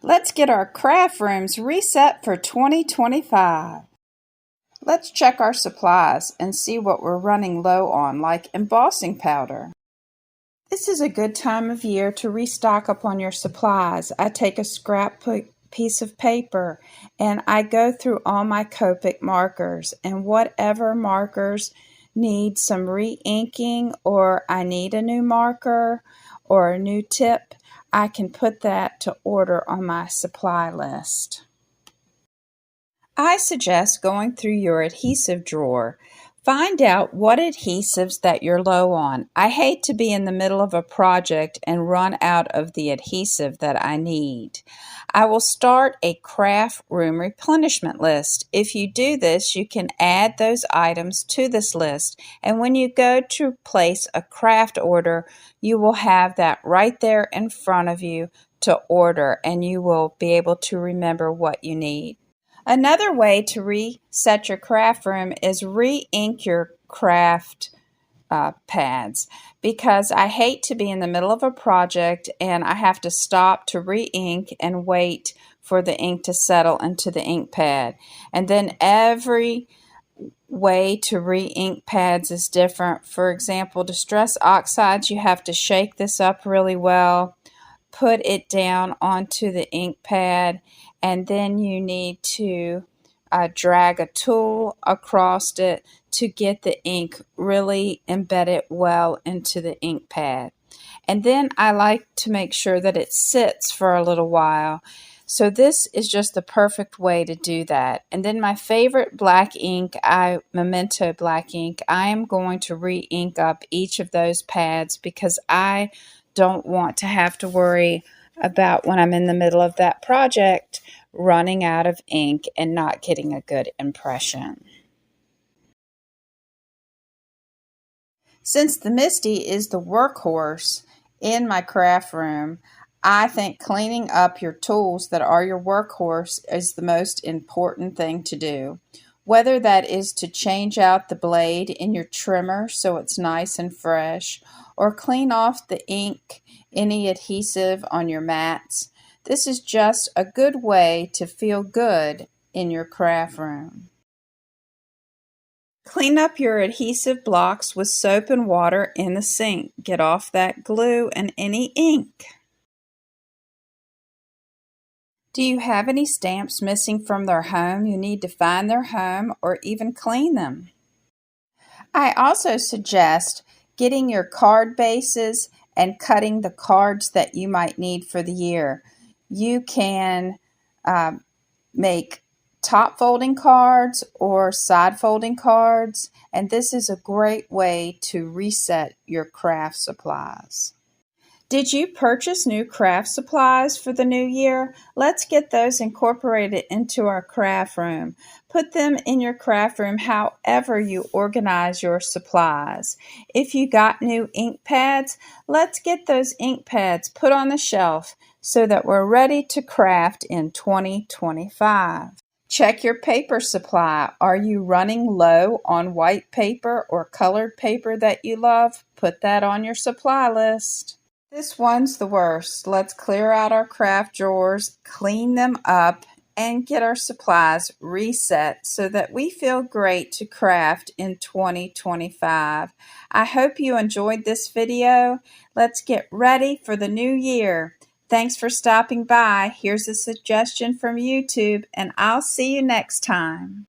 Let's get our craft rooms reset for 2025. Let's check our supplies and see what we're running low on, like embossing powder. This is a good time of year to restock up on your supplies. I take a scrap piece of paper and I go through all my Copic markers, and whatever markers need some re-inking or I need a new marker or a new tip, I can put that to order on my supply list. I suggest going through your adhesive drawer. Find out what adhesives that you're low on. I hate to be in the middle of a project and run out of the adhesive that I need. I will start a craft room replenishment list. If you do this, you can add those items to this list, and when you go to place a craft order, you will have that right there in front of you to order, and you will be able to remember what you need. Another way to reset your craft room is re-ink your craft pads, because I hate to be in the middle of a project and I have to stop to re-ink and wait for the ink to settle into the ink pad. And then every way to re-ink pads is different. For example, Distress Oxides, you have to shake this up really well, put it down onto the ink pad, and then you need to drag a tool across it to get the ink really embedded well into the ink pad. And then I like to make sure that it sits for a little while. So this is just the perfect way to do that. And then my favorite black ink, Memento black ink, I am going to re-ink up each of those pads because I don't want to have to worry about, when I'm in the middle of that project, running out of ink and not getting a good impression. Since the Misty is the workhorse in my craft room, I think cleaning up your tools that are your workhorse is the most important thing to do. Whether that is to change out the blade in your trimmer so it's nice and fresh, or clean off the ink, any adhesive on your mats, this is just a good way to feel good in your craft room. Clean up your adhesive blocks with soap and water in the sink. Get off that glue and any ink. Do you have any stamps missing from their home? You need to find their home or even clean them. I also suggest getting your card bases and cutting the cards that you might need for the year. You can make top folding cards or side folding cards, and this is a great way to reset your craft supplies. Did you purchase new craft supplies for the new year? Let's get those incorporated into our craft room. Put them in your craft room however you organize your supplies. If you got new ink pads, let's get those ink pads put on the shelf so that we're ready to craft in 2025. Check your paper supply. Are you running low on white paper or colored paper that you love? Put that on your supply list. This one's the worst. Let's clear out our craft drawers, clean them up, and get our supplies reset so that we feel great to craft in 2025. I hope you enjoyed this video. Let's get ready for the new year. Thanks for stopping by. Here's a suggestion from YouTube, and I'll see you next time.